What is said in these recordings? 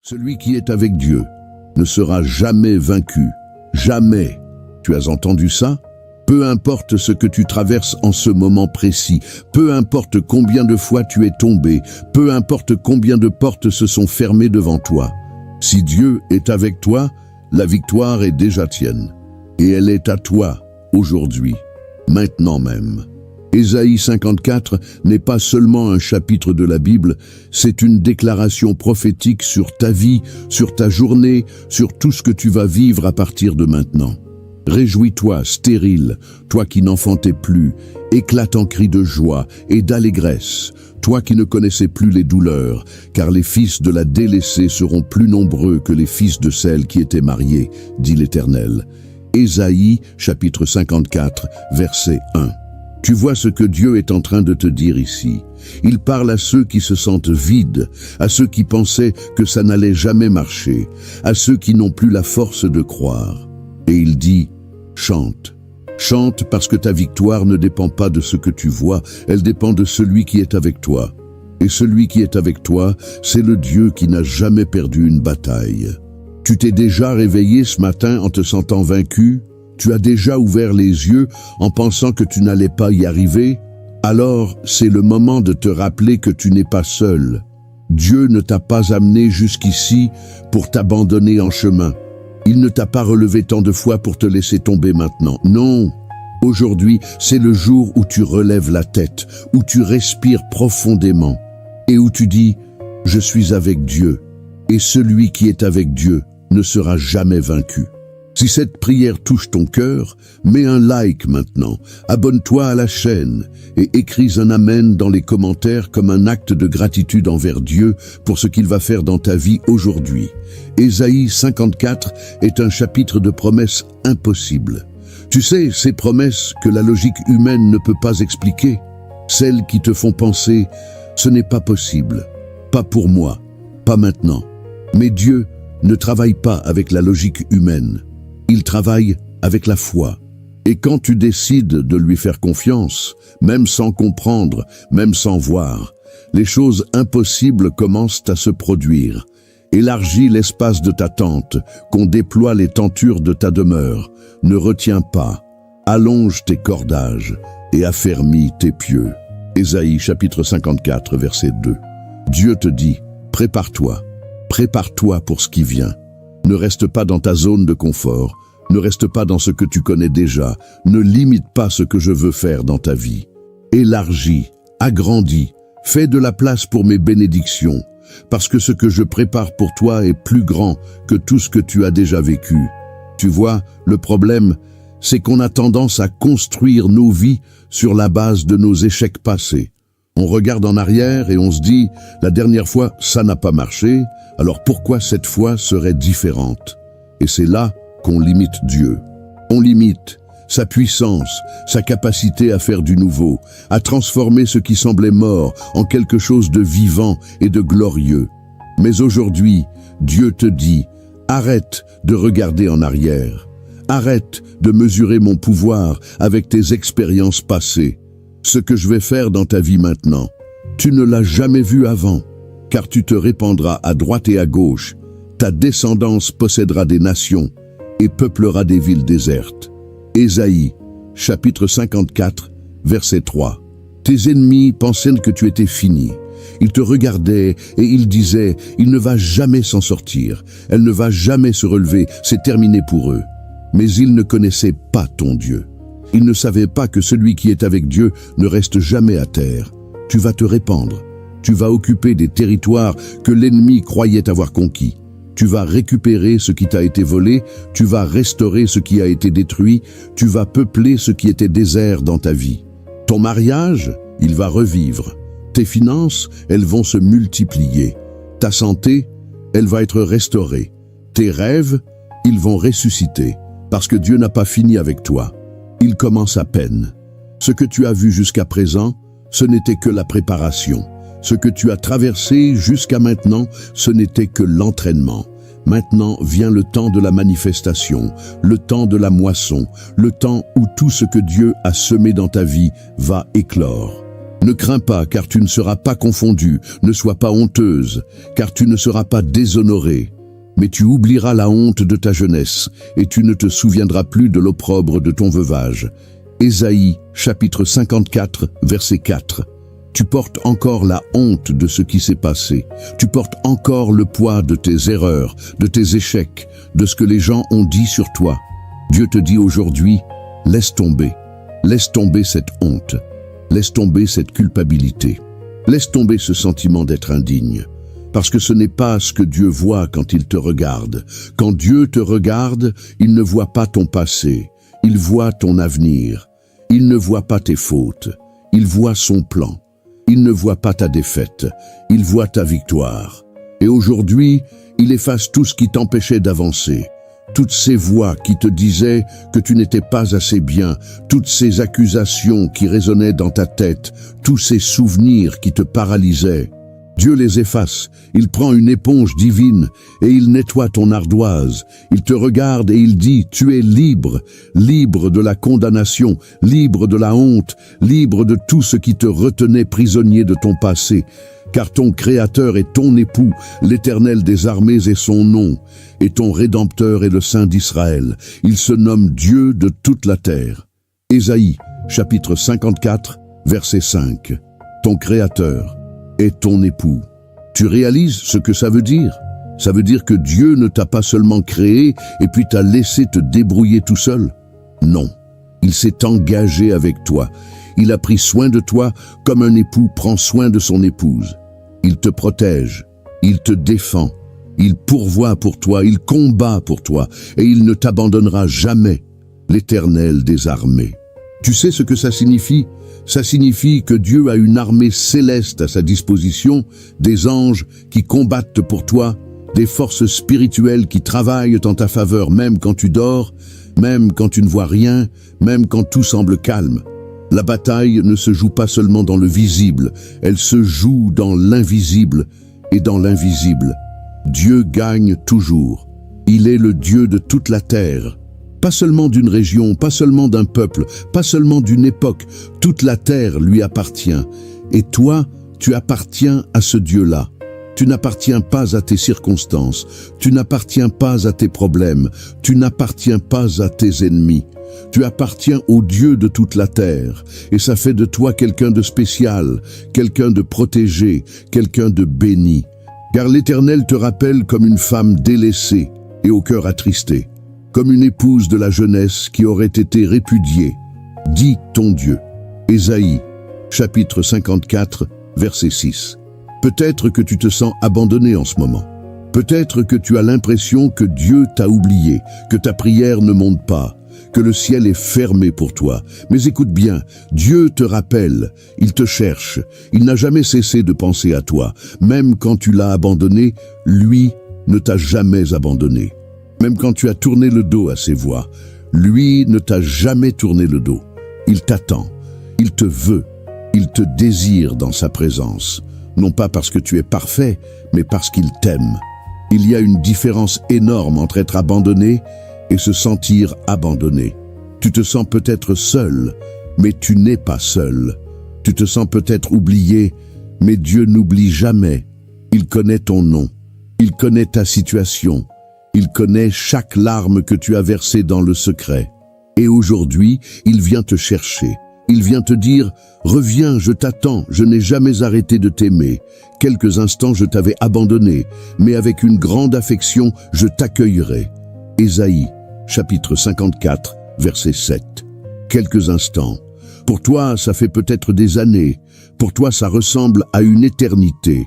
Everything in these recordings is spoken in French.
Celui qui est avec Dieu ne sera jamais vaincu. Jamais. Tu as entendu ça? Peu importe ce que tu traverses en ce moment précis, peu importe combien de fois tu es tombé, peu importe combien de portes se sont fermées devant toi. Si Dieu est avec toi, la victoire est déjà tienne. Et elle est à toi, aujourd'hui, maintenant même. Ésaïe 54 n'est pas seulement un chapitre de la Bible, c'est une déclaration prophétique sur ta vie, sur ta journée, sur tout ce que tu vas vivre à partir de maintenant. Réjouis-toi, stérile, toi qui n'enfantais plus, éclate en cris de joie et d'allégresse, toi qui ne connaissais plus les douleurs, car les fils de la délaissée seront plus nombreux que les fils de celle qui était mariée, dit l'Éternel. Ésaïe, chapitre 54, verset 1. Tu vois ce que Dieu est en train de te dire ici. Il parle à ceux qui se sentent vides, à ceux qui pensaient que ça n'allait jamais marcher, à ceux qui n'ont plus la force de croire. Et il dit, chante. Chante parce que ta victoire ne dépend pas de ce que tu vois, elle dépend de celui qui est avec toi. Et celui qui est avec toi, c'est le Dieu qui n'a jamais perdu une bataille. Tu t'es déjà réveillé ce matin en te sentant vaincu? Tu as déjà ouvert les yeux en pensant que tu n'allais pas y arriver? Alors, c'est le moment de te rappeler que tu n'es pas seul. Dieu ne t'a pas amené jusqu'ici pour t'abandonner en chemin. Il ne t'a pas relevé tant de fois pour te laisser tomber maintenant. Non, aujourd'hui, c'est le jour où tu relèves la tête, où tu respires profondément et où tu dis « Je suis avec Dieu » et celui qui est avec Dieu ne sera jamais vaincu. Si cette prière touche ton cœur, mets un like maintenant, abonne-toi à la chaîne et écris un amen dans les commentaires comme un acte de gratitude envers Dieu pour ce qu'il va faire dans ta vie aujourd'hui. Ésaïe 54 est un chapitre de promesses impossibles. Tu sais, ces promesses que la logique humaine ne peut pas expliquer, celles qui te font penser « ce n'est pas possible, pas pour moi, pas maintenant ». Mais Dieu ne travaille pas avec la logique humaine. Il travaille avec la foi. Et quand tu décides de lui faire confiance, même sans comprendre, même sans voir, les choses impossibles commencent à se produire. Élargis l'espace de ta tente, qu'on déploie les tentures de ta demeure. Ne retiens pas, allonge tes cordages et affermis tes pieux. Ésaïe chapitre 54, verset 2. Dieu te dit, prépare-toi pour ce qui vient. Ne reste pas dans ta zone de confort, ne reste pas dans ce que tu connais déjà, ne limite pas ce que je veux faire dans ta vie. Élargis, agrandis, fais de la place pour mes bénédictions, parce que ce que je prépare pour toi est plus grand que tout ce que tu as déjà vécu. Tu vois, le problème, c'est qu'on a tendance à construire nos vies sur la base de nos échecs passés. On regarde en arrière et on se dit, la dernière fois, ça n'a pas marché, alors pourquoi cette fois serait différente? Et c'est là qu'on limite Dieu. On limite sa puissance, sa capacité à faire du nouveau, à transformer ce qui semblait mort en quelque chose de vivant et de glorieux. Mais aujourd'hui, Dieu te dit, arrête de regarder en arrière. Arrête de mesurer mon pouvoir avec tes expériences passées. Ce que je vais faire dans ta vie maintenant, tu ne l'as jamais vu avant, car tu te répandras à droite et à gauche. Ta descendance possédera des nations et peuplera des villes désertes. Ésaïe, chapitre 54, verset 3. Tes ennemis pensaient que tu étais fini. Ils te regardaient et ils disaient, il ne va jamais s'en sortir, elle ne va jamais se relever, c'est terminé pour eux. Mais ils ne connaissaient pas ton Dieu. Ils ne savaient pas que celui qui est avec Dieu ne reste jamais à terre. Tu vas te répandre. Tu vas occuper des territoires que l'ennemi croyait avoir conquis. Tu vas récupérer ce qui t'a été volé, tu vas restaurer ce qui a été détruit, tu vas peupler ce qui était désert dans ta vie. Ton mariage, il va revivre. Tes finances, elles vont se multiplier. Ta santé, elle va être restaurée. Tes rêves, ils vont ressusciter, parce que Dieu n'a pas fini avec toi. Il commence à peine. Ce que tu as vu jusqu'à présent, ce n'était que la préparation. Ce que tu as traversé jusqu'à maintenant, ce n'était que l'entraînement. Maintenant vient le temps de la manifestation, le temps de la moisson, le temps où tout ce que Dieu a semé dans ta vie va éclore. Ne crains pas, car tu ne seras pas confondue, ne sois pas honteuse, car tu ne seras pas déshonorée. Mais tu oublieras la honte de ta jeunesse, et tu ne te souviendras plus de l'opprobre de ton veuvage. Ésaïe, chapitre 54, verset 4. Tu portes encore la honte de ce qui s'est passé. Tu portes encore le poids de tes erreurs, de tes échecs, de ce que les gens ont dit sur toi. Dieu te dit aujourd'hui, laisse tomber cette honte. Laisse tomber cette culpabilité. Laisse tomber ce sentiment d'être indigne. Parce que ce n'est pas ce que Dieu voit quand il te regarde. Quand Dieu te regarde, il ne voit pas ton passé. Il voit ton avenir. Il ne voit pas tes fautes. Il voit son plan. Il ne voit pas ta défaite. Il voit ta victoire. Et aujourd'hui, il efface tout ce qui t'empêchait d'avancer. Toutes ces voix qui te disaient que tu n'étais pas assez bien, toutes ces accusations qui résonnaient dans ta tête, tous ces souvenirs qui te paralysaient. Dieu les efface, il prend une éponge divine et il nettoie ton ardoise. Il te regarde et il dit, tu es libre, libre de la condamnation, libre de la honte, libre de tout ce qui te retenait prisonnier de ton passé. Car ton Créateur est ton époux, l'Éternel des armées est son nom, et ton Rédempteur est le Saint d'Israël. Il se nomme Dieu de toute la terre. Ésaïe, chapitre 54, verset 5. Ton Créateur est ton époux. Tu réalises ce que ça veut dire? Ça veut dire que Dieu ne t'a pas seulement créé et puis t'a laissé te débrouiller tout seul. Non, il s'est engagé avec toi. Il a pris soin de toi comme un époux prend soin de son épouse. Il te protège, il te défend, il pourvoit pour toi, il combat pour toi et il ne t'abandonnera jamais, l'Éternel des armées. Tu sais ce que ça signifie? Ça signifie que Dieu a une armée céleste à sa disposition, des anges qui combattent pour toi, des forces spirituelles qui travaillent en ta faveur même quand tu dors, même quand tu ne vois rien, même quand tout semble calme. La bataille ne se joue pas seulement dans le visible, elle se joue dans l'invisible et dans l'invisible. Dieu gagne toujours. Il est le Dieu de toute la terre. Pas seulement d'une région, pas seulement d'un peuple, pas seulement d'une époque. Toute la terre lui appartient. Et toi, tu appartiens à ce Dieu-là. Tu n'appartiens pas à tes circonstances. Tu n'appartiens pas à tes problèmes. Tu n'appartiens pas à tes ennemis. Tu appartiens au Dieu de toute la terre, et ça fait de toi quelqu'un de spécial, quelqu'un de protégé, quelqu'un de béni. Car l'Éternel te rappelle comme une femme délaissée et au cœur attristé, comme une épouse de la jeunesse qui aurait été répudiée. Dis ton Dieu. Ésaïe, chapitre 54, verset 6. Peut-être que tu te sens abandonné en ce moment. Peut-être que tu as l'impression que Dieu t'a oublié, que ta prière ne monte pas, que le ciel est fermé pour toi. Mais écoute bien, Dieu te rappelle, il te cherche, il n'a jamais cessé de penser à toi. Même quand tu l'as abandonné, lui ne t'a jamais abandonné. Même quand tu as tourné le dos à ses voix, lui ne t'a jamais tourné le dos. Il t'attend, il te veut, il te désire dans sa présence. Non pas parce que tu es parfait, mais parce qu'il t'aime. Il y a une différence énorme entre être abandonné et se sentir abandonné. Tu te sens peut-être seul, mais tu n'es pas seul. Tu te sens peut-être oublié, mais Dieu n'oublie jamais. Il connaît ton nom, il connaît ta situation, il connaît chaque larme que tu as versée dans le secret. Et aujourd'hui, il vient te chercher. Il vient te dire, reviens, je t'attends, je n'ai jamais arrêté de t'aimer. Quelques instants je t'avais abandonné, mais avec une grande affection, je t'accueillerai. Ésaïe, chapitre 54, verset 7. Quelques instants. Pour toi, ça fait peut-être des années. Pour toi, ça ressemble à une éternité.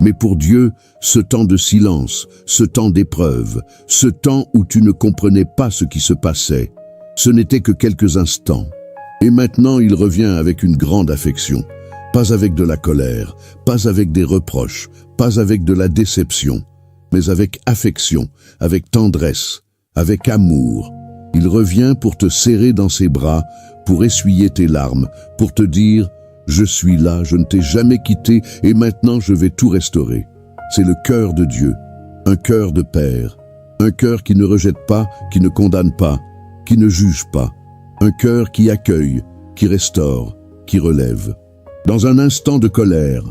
Mais pour Dieu, ce temps de silence, ce temps d'épreuve, ce temps où tu ne comprenais pas ce qui se passait, ce n'était que quelques instants. Et maintenant, il revient avec une grande affection. Pas avec de la colère, pas avec des reproches, pas avec de la déception, mais avec affection, avec tendresse, avec amour. Il revient pour te serrer dans ses bras, pour essuyer tes larmes, pour te dire « Je suis là, je ne t'ai jamais quitté et maintenant je vais tout restaurer ». C'est le cœur de Dieu, un cœur de Père, un cœur qui ne rejette pas, qui ne condamne pas, qui ne juge pas, un cœur qui accueille, qui restaure, qui relève. Dans un instant de colère,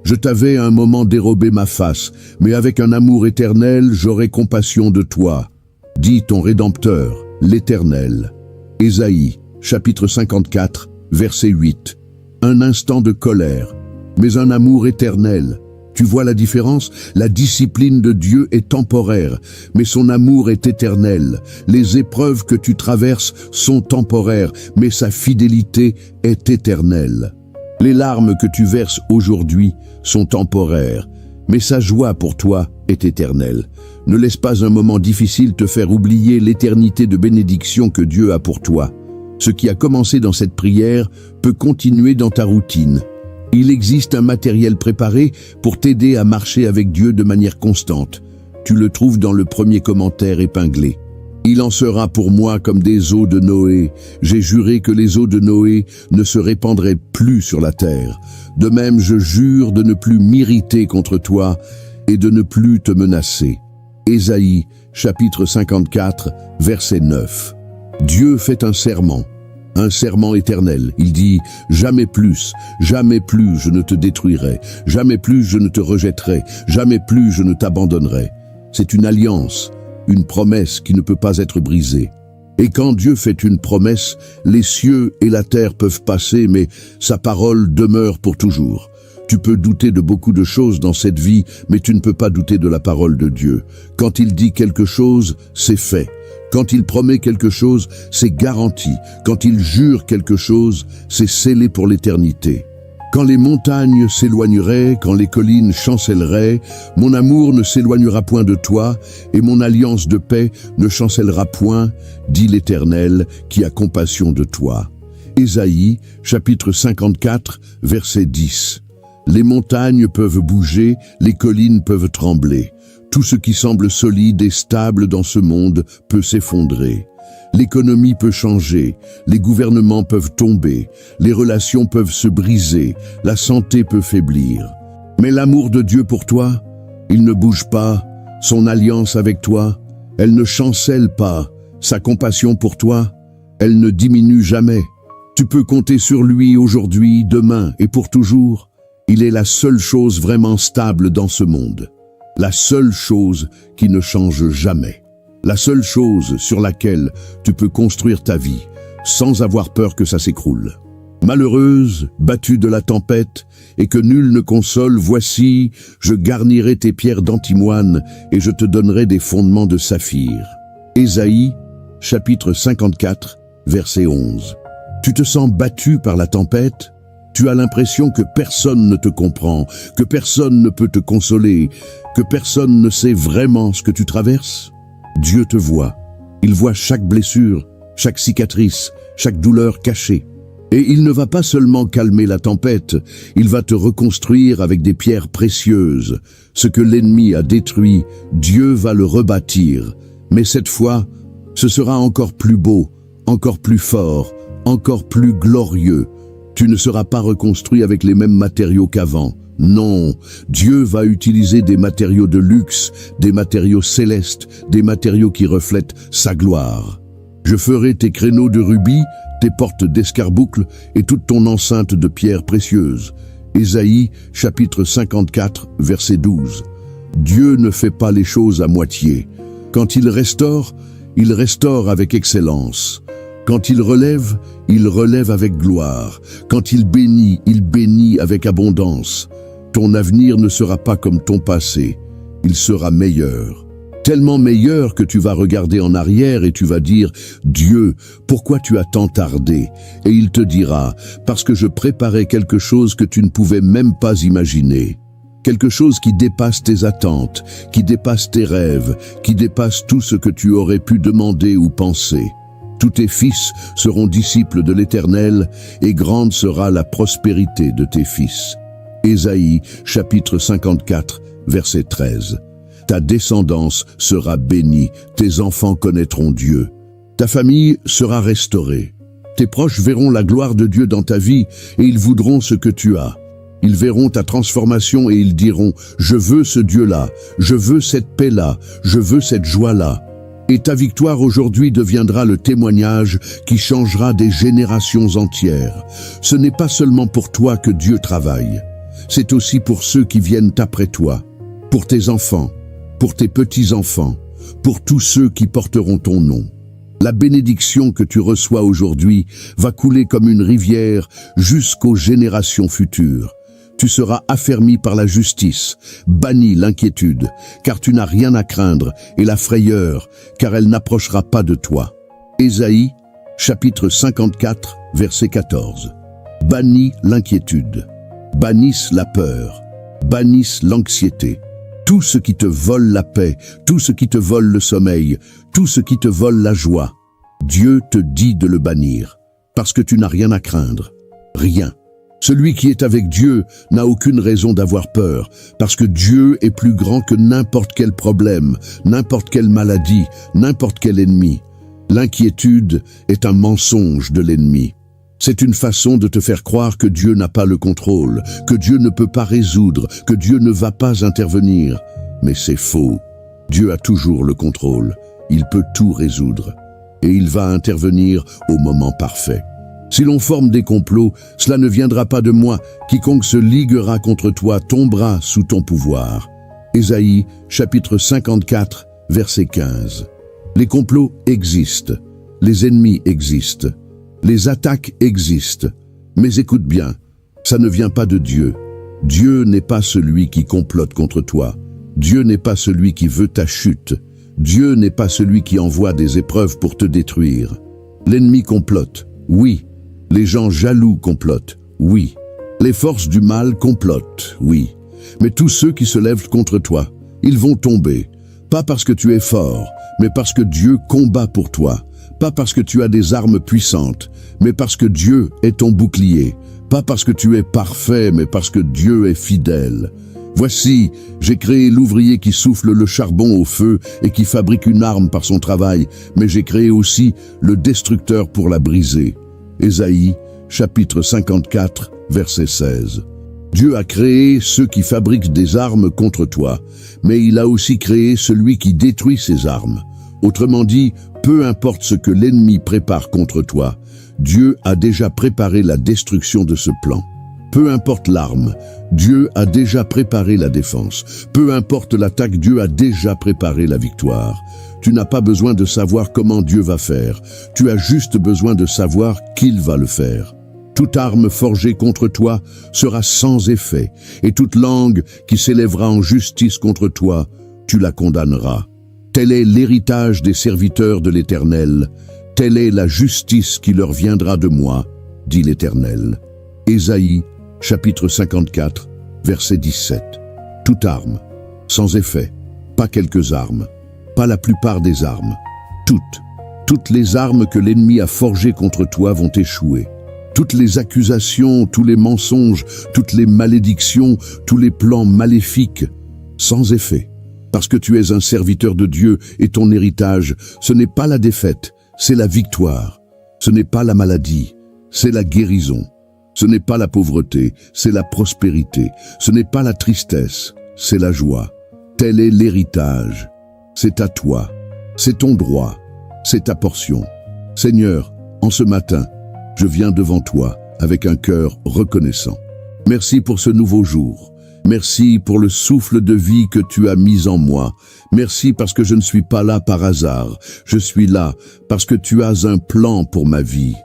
je t'avais un moment dérobé ma face, mais avec un amour éternel, j'aurai compassion de toi, dit ton Rédempteur, l'Éternel. Ésaïe, chapitre 54, verset 8. Un instant de colère, mais un amour éternel. Tu vois la différence? La discipline de Dieu est temporaire, mais son amour est éternel. Les épreuves que tu traverses sont temporaires, mais sa fidélité est éternelle. Les larmes que tu verses aujourd'hui sont temporaires, mais sa joie pour toi est éternelle. Ne laisse pas un moment difficile te faire oublier l'éternité de bénédiction que Dieu a pour toi. Ce qui a commencé dans cette prière peut continuer dans ta routine. Il existe un matériel préparé pour t'aider à marcher avec Dieu de manière constante. Tu le trouves dans le premier commentaire épinglé. Il en sera pour moi comme des eaux de Noé. J'ai juré que les eaux de Noé ne se répandraient plus sur la terre. De même, je jure de ne plus m'irriter contre toi et de ne plus te menacer. Ésaïe, chapitre 54, verset 9. Dieu fait un serment éternel. Il dit « Jamais plus je ne te détruirai, jamais plus je ne te rejetterai, jamais plus je ne t'abandonnerai. » C'est une alliance, une promesse qui ne peut pas être brisée. Et quand Dieu fait une promesse, les cieux et la terre peuvent passer, mais sa parole demeure pour toujours. Tu peux douter de beaucoup de choses dans cette vie, mais tu ne peux pas douter de la parole de Dieu. Quand il dit quelque chose, c'est fait. Quand il promet quelque chose, c'est garanti. Quand il jure quelque chose, c'est scellé pour l'éternité. Quand les montagnes s'éloigneraient, quand les collines chancelleraient, mon amour ne s'éloignera point de toi, et mon alliance de paix ne chancellera point, dit l'Éternel, qui a compassion de toi. Ésaïe, chapitre 54, verset 10. Les montagnes peuvent bouger, les collines peuvent trembler. Tout ce qui semble solide et stable dans ce monde peut s'effondrer. L'économie peut changer, les gouvernements peuvent tomber, les relations peuvent se briser, la santé peut faiblir. Mais l'amour de Dieu pour toi, il ne bouge pas, son alliance avec toi, elle ne chancelle pas, sa compassion pour toi, elle ne diminue jamais. Tu peux compter sur lui aujourd'hui, demain et pour toujours. Il est la seule chose vraiment stable dans ce monde. La seule chose qui ne change jamais. La seule chose sur laquelle tu peux construire ta vie, sans avoir peur que ça s'écroule. Malheureuse, battue de la tempête, et que nul ne console, voici, je garnirai tes pierres d'antimoine, et je te donnerai des fondements de saphir. Ésaïe, chapitre 54, verset 11. Tu te sens battu par la tempête? Tu as l'impression que personne ne te comprend, que personne ne peut te consoler, que personne ne sait vraiment ce que tu traverses? Dieu te voit. Il voit chaque blessure, chaque cicatrice, chaque douleur cachée. Et il ne va pas seulement calmer la tempête, il va te reconstruire avec des pierres précieuses. Ce que l'ennemi a détruit, Dieu va le rebâtir. Mais cette fois, ce sera encore plus beau, encore plus fort, encore plus glorieux. Tu ne seras pas reconstruit avec les mêmes matériaux qu'avant. Non, Dieu va utiliser des matériaux de luxe, des matériaux célestes, des matériaux qui reflètent sa gloire. Je ferai tes créneaux de rubis, tes portes d'escarboucles et toute ton enceinte de pierres précieuses. Ésaïe, chapitre 54, verset 12. Dieu ne fait pas les choses à moitié. Quand il restaure avec excellence. Quand il relève avec gloire. Quand il bénit avec abondance. Ton avenir ne sera pas comme ton passé, il sera meilleur. Tellement meilleur que tu vas regarder en arrière et tu vas dire « Dieu, pourquoi tu as tant tardé ?» Et il te dira « Parce que je préparais quelque chose que tu ne pouvais même pas imaginer. » Quelque chose qui dépasse tes attentes, qui dépasse tes rêves, qui dépasse tout ce que tu aurais pu demander ou penser. Tous tes fils seront disciples de l'Éternel et grande sera la prospérité de tes fils. Ésaïe, chapitre 54, verset 13. Ta descendance sera bénie, tes enfants connaîtront Dieu. Ta famille sera restaurée. Tes proches verront la gloire de Dieu dans ta vie et ils voudront ce que tu as. Ils verront ta transformation et ils diront « Je veux ce Dieu-là, je veux cette paix-là, je veux cette joie-là. » Et ta victoire aujourd'hui deviendra le témoignage qui changera des générations entières. Ce n'est pas seulement pour toi que Dieu travaille, c'est aussi pour ceux qui viennent après toi, pour tes enfants, pour tes petits-enfants, pour tous ceux qui porteront ton nom. La bénédiction que tu reçois aujourd'hui va couler comme une rivière jusqu'aux générations futures. Tu seras affermi par la justice, banni l'inquiétude, car tu n'as rien à craindre, et la frayeur, car elle n'approchera pas de toi. Ésaïe, chapitre 54, verset 14. Bannis l'inquiétude, bannissent la peur, bannissent l'anxiété. Tout ce qui te vole la paix, tout ce qui te vole le sommeil, tout ce qui te vole la joie, Dieu te dit de le bannir, parce que tu n'as rien à craindre. Rien. Celui qui est avec Dieu n'a aucune raison d'avoir peur, parce que Dieu est plus grand que n'importe quel problème, n'importe quelle maladie, n'importe quel ennemi. L'inquiétude est un mensonge de l'ennemi. C'est une façon de te faire croire que Dieu n'a pas le contrôle, que Dieu ne peut pas résoudre, que Dieu ne va pas intervenir. Mais c'est faux. Dieu a toujours le contrôle. Il peut tout résoudre. Et il va intervenir au moment parfait. Si l'on forme des complots, cela ne viendra pas de moi. Quiconque se liguera contre toi tombera sous ton pouvoir. Ésaïe, chapitre 54, verset 15. Les complots existent. Les ennemis existent. Les attaques existent. Mais écoute bien, ça ne vient pas de Dieu. Dieu n'est pas celui qui complote contre toi. Dieu n'est pas celui qui veut ta chute. Dieu n'est pas celui qui envoie des épreuves pour te détruire. L'ennemi complote, oui. Les gens jaloux complotent, oui. Les forces du mal complotent, oui. Mais tous ceux qui se lèvent contre toi, ils vont tomber. Pas parce que tu es fort, mais parce que Dieu combat pour toi. Pas parce que tu as des armes puissantes, mais parce que Dieu est ton bouclier. Pas parce que tu es parfait, mais parce que Dieu est fidèle. Voici, j'ai créé l'ouvrier qui souffle le charbon au feu et qui fabrique une arme par son travail, mais j'ai créé aussi le destructeur pour la briser. Ésaïe, chapitre 54, verset 16. Dieu a créé ceux qui fabriquent des armes contre toi, mais il a aussi créé celui qui détruit ces armes. Autrement dit, peu importe ce que l'ennemi prépare contre toi, Dieu a déjà préparé la destruction de ce plan. Peu importe l'arme, Dieu a déjà préparé la défense. Peu importe l'attaque, Dieu a déjà préparé la victoire. Tu n'as pas besoin de savoir comment Dieu va faire. Tu as juste besoin de savoir qu'il va le faire. Toute arme forgée contre toi sera sans effet, et toute langue qui s'élèvera en justice contre toi, tu la condamneras. Tel est l'héritage des serviteurs de l'Éternel. Telle est la justice qui leur viendra de moi, dit l'Éternel. Ésaïe, chapitre 54, verset 17. Toute arme, sans effet, pas quelques armes, pas la plupart des armes, toutes les armes que l'ennemi a forgées contre toi vont échouer. Toutes les accusations, tous les mensonges, toutes les malédictions, tous les plans maléfiques, sans effet. Parce que tu es un serviteur de Dieu et ton héritage, ce n'est pas la défaite, c'est la victoire. Ce n'est pas la maladie, c'est la guérison. Ce n'est pas la pauvreté, c'est la prospérité. Ce n'est pas la tristesse, c'est la joie. Tel est l'héritage. C'est à toi, c'est ton droit, c'est ta portion. Seigneur, en ce matin, je viens devant toi avec un cœur reconnaissant. Merci pour ce nouveau jour. Merci pour le souffle de vie que tu as mis en moi. Merci parce que je ne suis pas là par hasard. Je suis là parce que tu as un plan pour ma vie.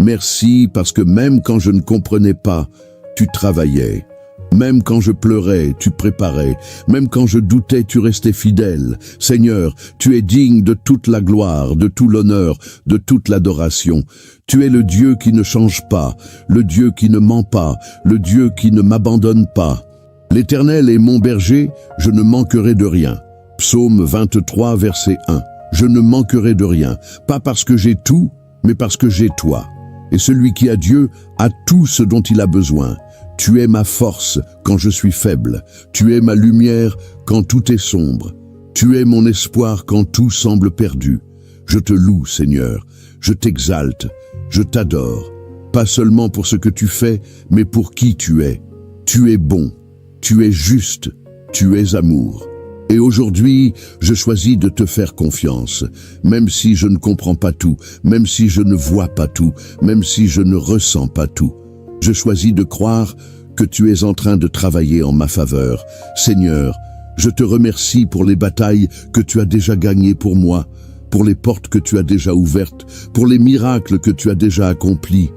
Merci parce que même quand je ne comprenais pas, tu travaillais. Même quand je pleurais, tu préparais. Même quand je doutais, tu restais fidèle. Seigneur, tu es digne de toute la gloire, de tout l'honneur, de toute l'adoration. Tu es le Dieu qui ne change pas, le Dieu qui ne ment pas, le Dieu qui ne m'abandonne pas. L'Éternel est mon berger, je ne manquerai de rien. Psaume 23, verset 1. Je ne manquerai de rien, pas parce que j'ai tout, mais parce que j'ai toi. Et celui qui a Dieu a tout ce dont il a besoin. Tu es ma force quand je suis faible. Tu es ma lumière quand tout est sombre. Tu es mon espoir quand tout semble perdu. Je te loue, Seigneur. Je t'exalte. Je t'adore. Pas seulement pour ce que tu fais, mais pour qui tu es. Tu es bon. Tu es juste. Tu es amour. Et aujourd'hui, je choisis de te faire confiance, même si je ne comprends pas tout, même si je ne vois pas tout, même si je ne ressens pas tout. Je choisis de croire que tu es en train de travailler en ma faveur. Seigneur, je te remercie pour les batailles que tu as déjà gagnées pour moi, pour les portes que tu as déjà ouvertes, pour les miracles que tu as déjà accomplis.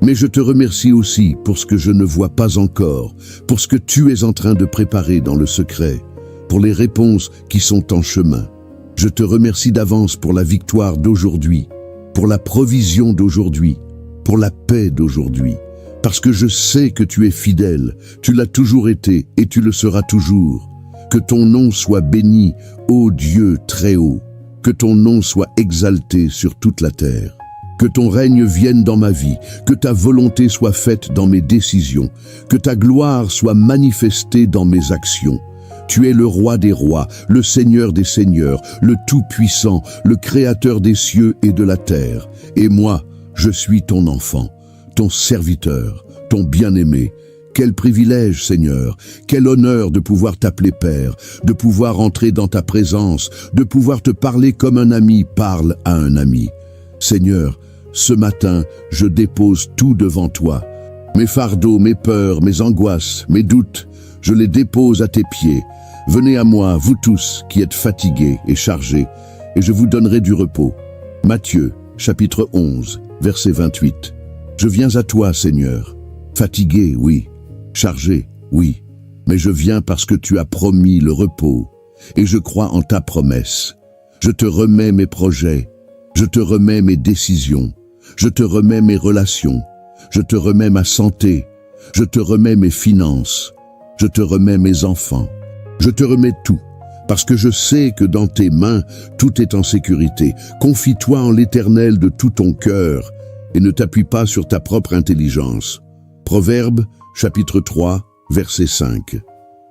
Mais je te remercie aussi pour ce que je ne vois pas encore, pour ce que tu es en train de préparer dans le secret, pour les réponses qui sont en chemin. Je te remercie d'avance pour la victoire d'aujourd'hui, pour la provision d'aujourd'hui, pour la paix d'aujourd'hui, parce que je sais que tu es fidèle, tu l'as toujours été et tu le seras toujours. Que ton nom soit béni, ô Dieu très haut, que ton nom soit exalté sur toute la terre. Que ton règne vienne dans ma vie, que ta volonté soit faite dans mes décisions, que ta gloire soit manifestée dans mes actions. Tu es le roi des rois, le Seigneur des seigneurs, le Tout-Puissant, le Créateur des cieux et de la terre. Et moi, je suis ton enfant, ton serviteur, ton bien-aimé. Quel privilège, Seigneur, quel honneur de pouvoir t'appeler Père, de pouvoir entrer dans ta présence, de pouvoir te parler comme un ami parle à un ami. Seigneur, ce matin, je dépose tout devant toi. Mes fardeaux, mes peurs, mes angoisses, mes doutes, je les dépose à tes pieds. Venez à moi, vous tous qui êtes fatigués et chargés, et je vous donnerai du repos. Matthieu, chapitre 11, verset 28. Je viens à toi, Seigneur. Fatigué, oui. Chargé, oui. Mais je viens parce que tu as promis le repos, et je crois en ta promesse. Je te remets mes projets, je te remets mes décisions, je te remets mes relations, je te remets ma santé, je te remets mes finances, je te remets mes enfants. Je te remets tout, parce que je sais que dans tes mains, tout est en sécurité. Confie-toi en l'Éternel de tout ton cœur et ne t'appuie pas sur ta propre intelligence. Proverbes, chapitre 3, verset 5.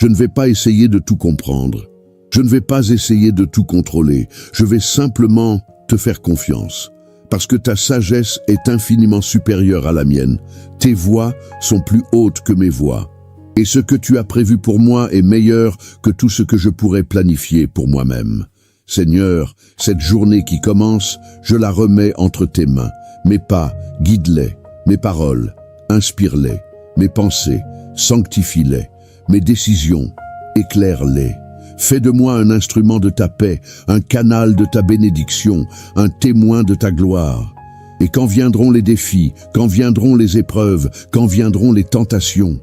Je ne vais pas essayer de tout comprendre. Je ne vais pas essayer de tout contrôler. Je vais simplement te faire confiance, parce que ta sagesse est infiniment supérieure à la mienne. Tes voies sont plus hautes que mes voies. Et ce que tu as prévu pour moi est meilleur que tout ce que je pourrais planifier pour moi-même. Seigneur, cette journée qui commence, je la remets entre tes mains. Mes pas, guide-les. Mes paroles, inspire-les. Mes pensées, sanctifie-les. Mes décisions, éclaire-les. Fais de moi un instrument de ta paix, un canal de ta bénédiction, un témoin de ta gloire. Et quand viendront les défis, quand viendront les épreuves, quand viendront les tentations,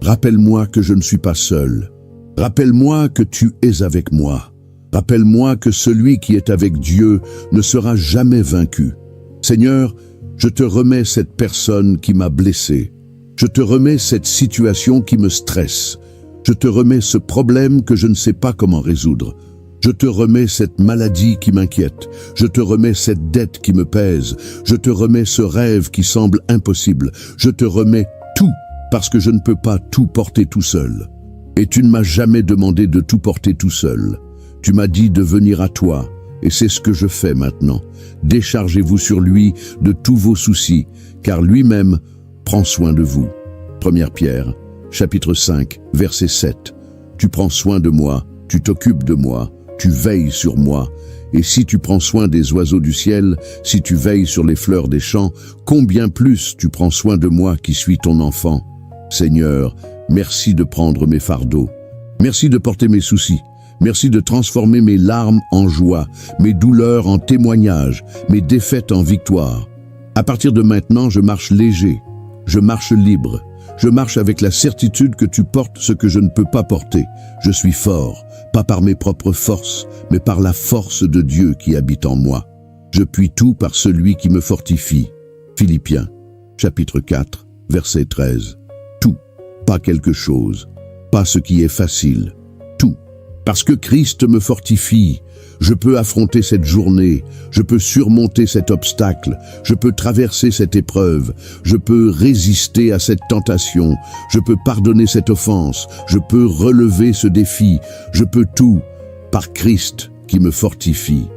rappelle-moi que je ne suis pas seul. Rappelle-moi que tu es avec moi. Rappelle-moi que celui qui est avec Dieu ne sera jamais vaincu. Seigneur, je te remets cette personne qui m'a blessé. Je te remets cette situation qui me stresse. Je te remets ce problème que je ne sais pas comment résoudre. Je te remets cette maladie qui m'inquiète. Je te remets cette dette qui me pèse. Je te remets ce rêve qui semble impossible. Je te remets tout. Parce que je ne peux pas tout porter tout seul. Et tu ne m'as jamais demandé de tout porter tout seul. Tu m'as dit de venir à toi, et c'est ce que je fais maintenant. Déchargez-vous sur lui de tous vos soucis, car lui-même prend soin de vous. 1 Pierre, chapitre 5, verset 7. Tu prends soin de moi, tu t'occupes de moi, tu veilles sur moi. Et si tu prends soin des oiseaux du ciel, si tu veilles sur les fleurs des champs, combien plus tu prends soin de moi qui suis ton enfant. Seigneur, merci de prendre mes fardeaux. Merci de porter mes soucis. Merci de transformer mes larmes en joie, mes douleurs en témoignages, mes défaites en victoire. À partir de maintenant, je marche léger, je marche libre. Je marche avec la certitude que tu portes ce que je ne peux pas porter. Je suis fort, pas par mes propres forces, mais par la force de Dieu qui habite en moi. Je puis tout par celui qui me fortifie. Philippiens, chapitre 4, verset 13. Pas quelque chose, pas ce qui est facile, tout. Parce que Christ me fortifie, je peux affronter cette journée, je peux surmonter cet obstacle, je peux traverser cette épreuve, je peux résister à cette tentation, je peux pardonner cette offense, je peux relever ce défi, je peux tout par Christ qui me fortifie.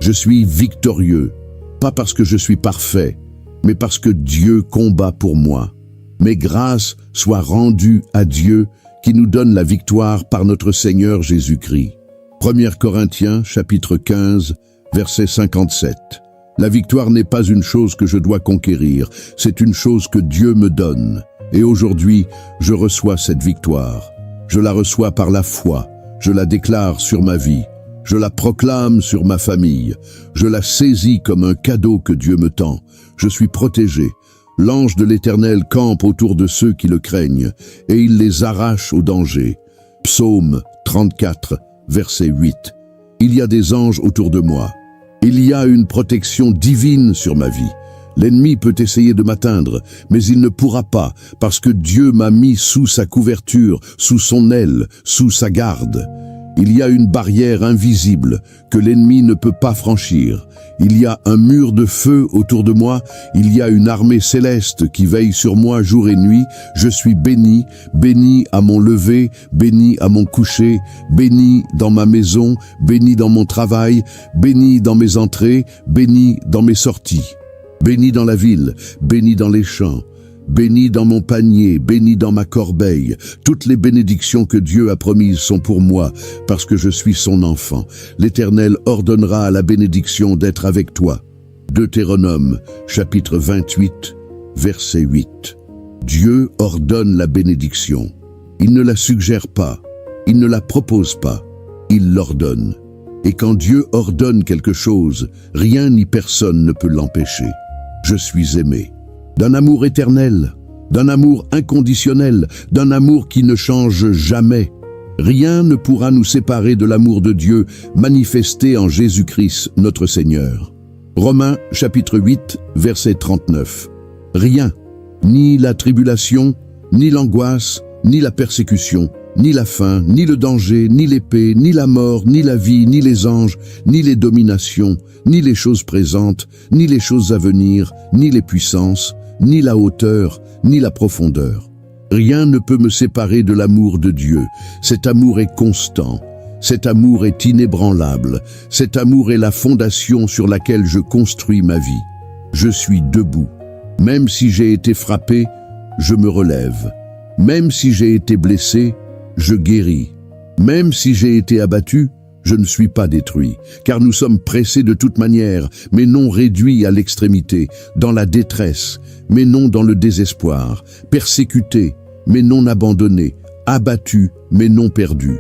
Je suis victorieux, pas parce que je suis parfait, mais parce que Dieu combat pour moi. Mais grâce soit rendue à Dieu qui nous donne la victoire par notre Seigneur Jésus-Christ. 1 Corinthiens, chapitre 15, verset 57. La victoire n'est pas une chose que je dois conquérir, c'est une chose que Dieu me donne. Et aujourd'hui, je reçois cette victoire. Je la reçois par la foi, je la déclare sur ma vie, je la proclame sur ma famille, je la saisis comme un cadeau que Dieu me tend. Je suis protégé. L'ange de l'Éternel campe autour de ceux qui le craignent, et il les arrache au danger. Psaume 34, verset 8. Il y a des anges autour de moi. Il y a une protection divine sur ma vie. L'ennemi peut essayer de m'atteindre, mais il ne pourra pas, parce que Dieu m'a mis sous sa couverture, sous son aile, sous sa garde. Il y a une barrière invisible que l'ennemi ne peut pas franchir. Il y a un mur de feu autour de moi. Il y a une armée céleste qui veille sur moi jour et nuit. Je suis béni, béni à mon lever, béni à mon coucher, béni dans ma maison, béni dans mon travail, béni dans mes entrées, béni dans mes sorties. Béni dans la ville, béni dans les champs. Béni dans mon panier, béni dans ma corbeille. Toutes les bénédictions que Dieu a promises sont pour moi, parce que je suis son enfant. L'Éternel ordonnera à la bénédiction d'être avec toi. Deutéronome, chapitre 28, verset 8. Dieu ordonne la bénédiction. Il ne la suggère pas, il ne la propose pas, il l'ordonne. Et quand Dieu ordonne quelque chose, rien ni personne ne peut l'empêcher. Je suis aimé. D'un amour éternel, d'un amour inconditionnel, d'un amour qui ne change jamais. Rien ne pourra nous séparer de l'amour de Dieu manifesté en Jésus-Christ, notre Seigneur. Romains, chapitre 8, verset 39. Rien, ni la tribulation, ni l'angoisse, ni la persécution, ni la faim, ni le danger, ni l'épée, ni la mort, ni la vie, ni les anges, ni les dominations, ni les choses présentes, ni les choses à venir, ni les puissances, ni la hauteur, ni la profondeur. Rien ne peut me séparer de l'amour de Dieu. Cet amour est constant. Cet amour est inébranlable. Cet amour est la fondation sur laquelle je construis ma vie. Je suis debout. Même si j'ai été frappé, je me relève. Même si j'ai été blessé, je guéris. Même si j'ai été abattu, je ne suis pas détruit, car nous sommes pressés de toute manière, mais non réduits à l'extrémité, dans la détresse, mais non dans le désespoir, persécutés, mais non abandonnés, abattus, mais non perdus.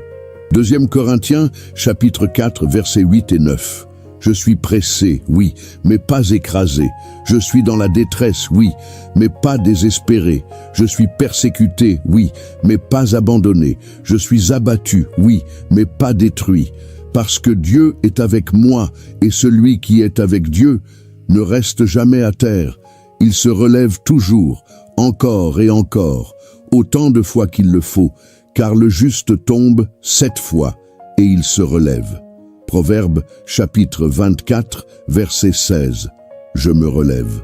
2 Corinthiens, chapitre 4, versets 8 et 9. Je suis pressé, oui, mais pas écrasé. Je suis dans la détresse, oui, mais pas désespéré. Je suis persécuté, oui, mais pas abandonné. Je suis abattu, oui, mais pas détruit. Parce que Dieu est avec moi, et celui qui est avec Dieu ne reste jamais à terre. Il se relève toujours, encore et encore, autant de fois qu'il le faut, car le juste tombe 7 fois, et il se relève. Proverbe, chapitre 24, verset 16. Je me relève.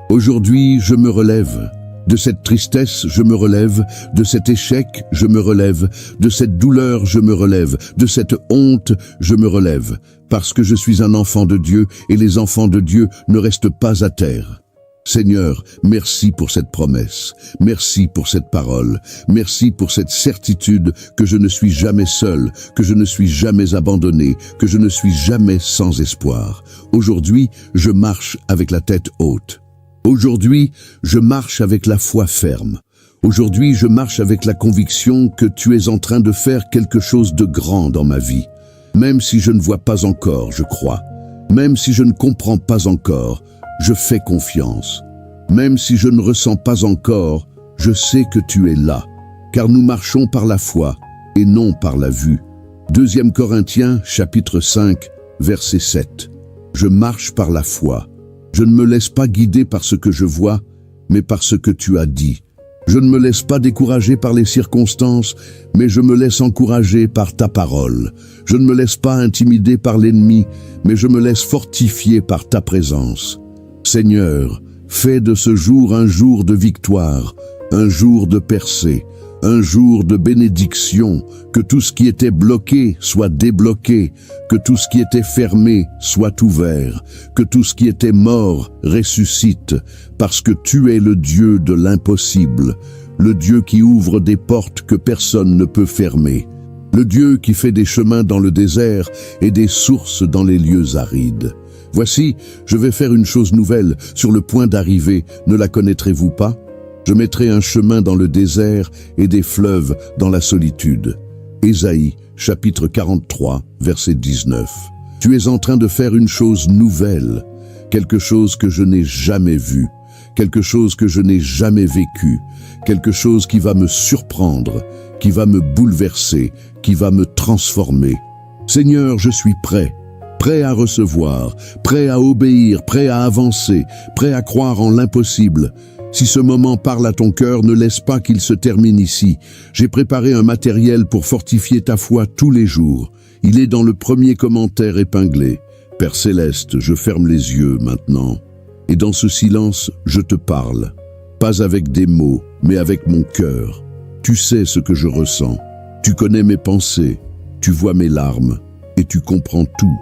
Aujourd'hui, je me relève. De cette tristesse, je me relève. De cet échec, je me relève. De cette douleur, je me relève. De cette honte, je me relève. Parce que je suis un enfant de Dieu, et les enfants de Dieu ne restent pas à terre. Seigneur, merci pour cette promesse, merci pour cette parole, merci pour cette certitude que je ne suis jamais seul, que je ne suis jamais abandonné, que je ne suis jamais sans espoir. Aujourd'hui, je marche avec la tête haute. Aujourd'hui, je marche avec la foi ferme. Aujourd'hui, je marche avec la conviction que tu es en train de faire quelque chose de grand dans ma vie. Même si je ne vois pas encore, je crois. Même si je ne comprends pas encore, je fais confiance. Même si je ne ressens pas encore, je sais que tu es là, car nous marchons par la foi et non par la vue. 2 Corinthiens, chapitre 5, verset 7. Je marche par la foi. Je ne me laisse pas guider par ce que je vois, mais par ce que tu as dit. Je ne me laisse pas décourager par les circonstances, mais je me laisse encourager par ta parole. Je ne me laisse pas intimider par l'ennemi, mais je me laisse fortifier par ta présence. Seigneur, fais de ce jour un jour de victoire, un jour de percée, un jour de bénédiction, que tout ce qui était bloqué soit débloqué, que tout ce qui était fermé soit ouvert, que tout ce qui était mort ressuscite, parce que tu es le Dieu de l'impossible, le Dieu qui ouvre des portes que personne ne peut fermer. le Dieu qui fait des chemins dans le désert et des sources dans les lieux arides. Voici, je vais faire une chose nouvelle, sur le point d'arriver, ne la connaîtrez-vous pas? Je mettrai un chemin dans le désert et des fleuves dans la solitude. Ésaïe, chapitre 43, verset 19. Tu es en train de faire une chose nouvelle, quelque chose que je n'ai jamais vu, quelque chose que je n'ai jamais vécu, quelque chose qui va me surprendre, qui va me bouleverser, qui va me transformer. Seigneur, je suis prêt à recevoir, prêt à obéir, prêt à avancer, prêt à croire en l'impossible. Si ce moment parle à ton cœur, ne laisse pas qu'il se termine ici. J'ai préparé un matériel pour fortifier ta foi tous les jours. Il est dans le premier commentaire épinglé. Père Céleste, je ferme les yeux maintenant. Et dans ce silence, je te parle. Pas avec des mots, mais avec mon cœur. Tu sais ce que je ressens. Tu connais mes pensées. Tu vois mes larmes. Et tu comprends tout.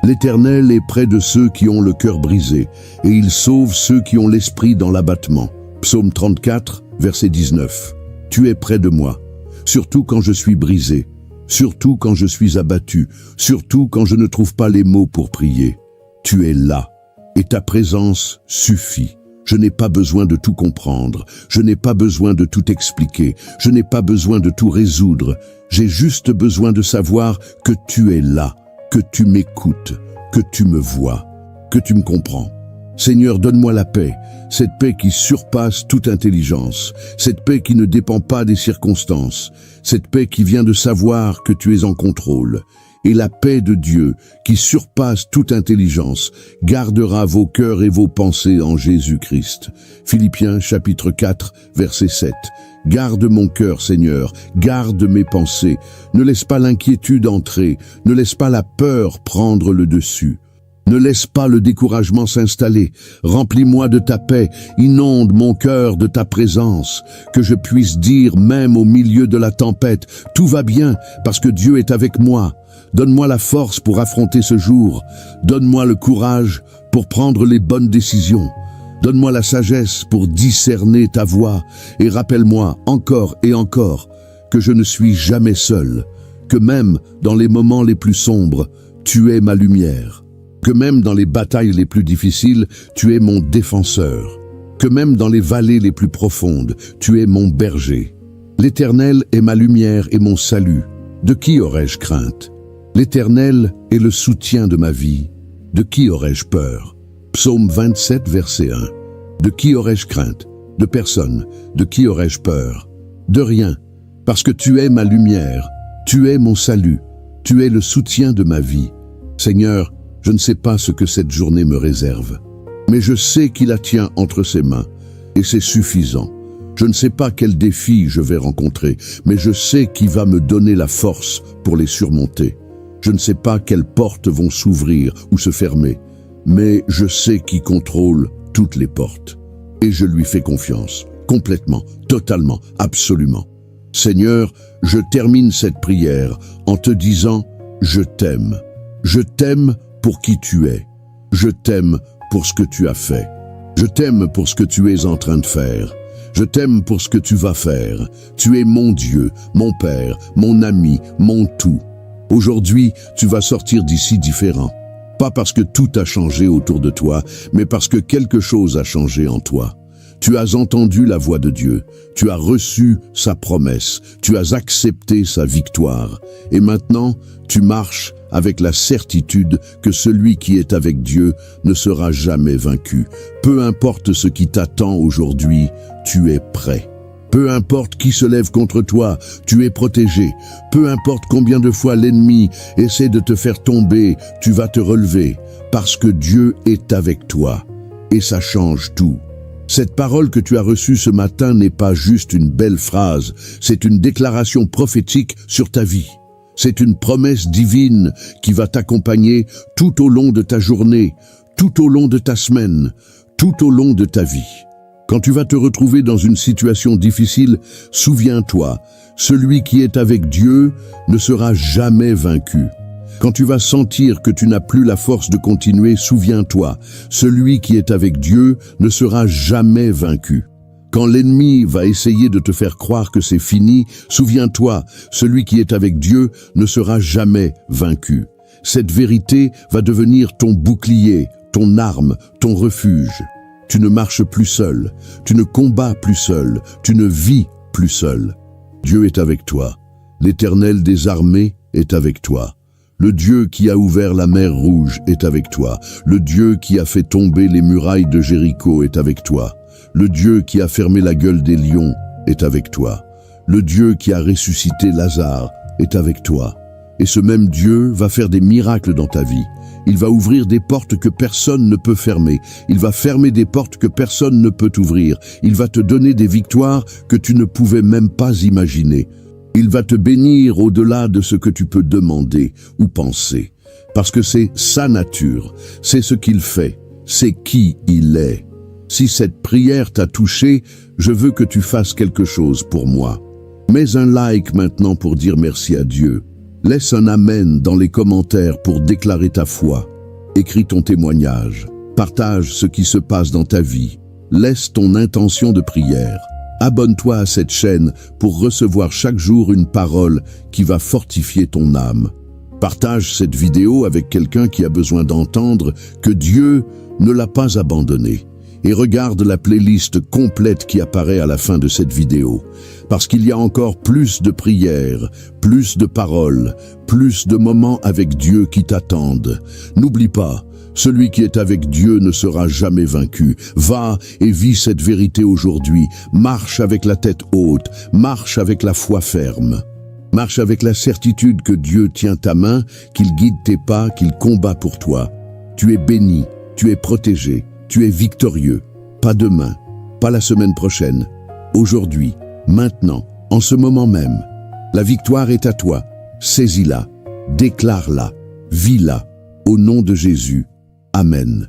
L'Éternel est près de ceux qui ont le cœur brisé, et il sauve ceux qui ont l'esprit dans l'abattement. Psaume 34, verset 19. Tu es près de moi, surtout quand je suis brisé, surtout quand je suis abattu, surtout quand je ne trouve pas les mots pour prier. Tu es là, et ta présence suffit. Je n'ai pas besoin de tout comprendre, je n'ai pas besoin de tout expliquer, je n'ai pas besoin de tout résoudre. J'ai juste besoin de savoir que tu es là, que tu m'écoutes, que tu me vois, que tu me comprends. Seigneur, donne-moi la paix, cette paix qui surpasse toute intelligence, cette paix qui ne dépend pas des circonstances, cette paix qui vient de savoir que tu es en contrôle. Et la paix de Dieu, qui surpasse toute intelligence, gardera vos cœurs et vos pensées en Jésus-Christ. Philippiens chapitre 4, verset 7. Garde mon cœur, Seigneur, garde mes pensées. Ne laisse pas l'inquiétude entrer, ne laisse pas la peur prendre le dessus. Ne laisse pas le découragement s'installer. Remplis-moi de ta paix, inonde mon cœur de ta présence, que je puisse dire même au milieu de la tempête, tout va bien parce que Dieu est avec moi. Donne-moi la force pour affronter ce jour. Donne-moi le courage pour prendre les bonnes décisions. Donne-moi la sagesse pour discerner ta voix et rappelle-moi encore et encore que je ne suis jamais seul, que même dans les moments les plus sombres, tu es ma lumière, que même dans les batailles les plus difficiles, tu es mon défenseur, que même dans les vallées les plus profondes, tu es mon berger. L'Éternel est ma lumière et mon salut. De qui aurais-je crainte? L'Éternel est le soutien de ma vie. De qui aurais-je peur? Psaume 27, verset 1. De qui aurais-je crainte? De personne. De qui aurais-je peur? De rien, parce que tu es ma lumière, tu es mon salut, tu es le soutien de ma vie. Seigneur, je ne sais pas ce que cette journée me réserve, mais je sais qu'il la tient entre ses mains, et c'est suffisant. Je ne sais pas quels défis je vais rencontrer, mais je sais qu'il va me donner la force pour les surmonter. Je ne sais pas quelles portes vont s'ouvrir ou se fermer, mais je sais qu'il contrôle toutes les portes. Et je lui fais confiance, complètement, totalement, absolument. Seigneur, je termine cette prière en te disant « Je t'aime. Je t'aime pour qui tu es. Je t'aime pour ce que tu as fait. Je t'aime pour ce que tu es en train de faire. Je t'aime pour ce que tu vas faire. Tu es mon Dieu, mon Père, mon ami, mon tout. Aujourd'hui, tu vas sortir d'ici différent. Pas parce que tout a changé autour de toi, mais parce que quelque chose a changé en toi. Tu as entendu la voix de Dieu, tu as reçu sa promesse, tu as accepté sa victoire. Et maintenant, tu marches avec la certitude que celui qui est avec Dieu ne sera jamais vaincu. Peu importe ce qui t'attend aujourd'hui, tu es prêt. Peu importe qui se lève contre toi, tu es protégé. Peu importe combien de fois l'ennemi essaie de te faire tomber, tu vas te relever, parce que Dieu est avec toi. Et ça change tout. Cette parole que tu as reçue ce matin n'est pas juste une belle phrase, c'est une déclaration prophétique sur ta vie. C'est une promesse divine qui va t'accompagner tout au long de ta journée, tout au long de ta semaine, tout au long de ta vie. Quand tu vas te retrouver dans une situation difficile, souviens-toi, celui qui est avec Dieu ne sera jamais vaincu. Quand tu vas sentir que tu n'as plus la force de continuer, souviens-toi, celui qui est avec Dieu ne sera jamais vaincu. Quand l'ennemi va essayer de te faire croire que c'est fini, souviens-toi, celui qui est avec Dieu ne sera jamais vaincu. Cette vérité va devenir ton bouclier, ton arme, ton refuge. Tu ne marches plus seul, tu ne combats plus seul, tu ne vis plus seul. Dieu est avec toi. L'Éternel des armées est avec toi. Le Dieu qui a ouvert la mer Rouge est avec toi. Le Dieu qui a fait tomber les murailles de Jéricho est avec toi. Le Dieu qui a fermé la gueule des lions est avec toi. Le Dieu qui a ressuscité Lazare est avec toi. Et ce même Dieu va faire des miracles dans ta vie. Il va ouvrir des portes que personne ne peut fermer. Il va fermer des portes que personne ne peut ouvrir. Il va te donner des victoires que tu ne pouvais même pas imaginer. Il va te bénir au-delà de ce que tu peux demander ou penser. Parce que c'est sa nature, c'est ce qu'il fait, c'est qui il est. Si cette prière t'a touché, je veux que tu fasses quelque chose pour moi. Mets un like maintenant pour dire merci à Dieu. Laisse un amen dans les commentaires pour déclarer ta foi. Écris ton témoignage. Partage ce qui se passe dans ta vie. Laisse ton intention de prière. Abonne-toi à cette chaîne pour recevoir chaque jour une parole qui va fortifier ton âme. Partage cette vidéo avec quelqu'un qui a besoin d'entendre que Dieu ne l'a pas abandonné. Et regarde la playlist complète qui apparaît à la fin de cette vidéo. Parce qu'il y a encore plus de prières, plus de paroles, plus de moments avec Dieu qui t'attendent. N'oublie pas, celui qui est avec Dieu ne sera jamais vaincu. Va et vis cette vérité aujourd'hui. Marche avec la tête haute, marche avec la foi ferme. Marche avec la certitude que Dieu tient ta main, qu'il guide tes pas, qu'il combat pour toi. Tu es béni, tu es protégé, tu es victorieux. Pas demain, pas la semaine prochaine. Aujourd'hui, maintenant, en ce moment même. La victoire est à toi. Saisis-la, déclare-la, vis-la. Au nom de Jésus. Amen.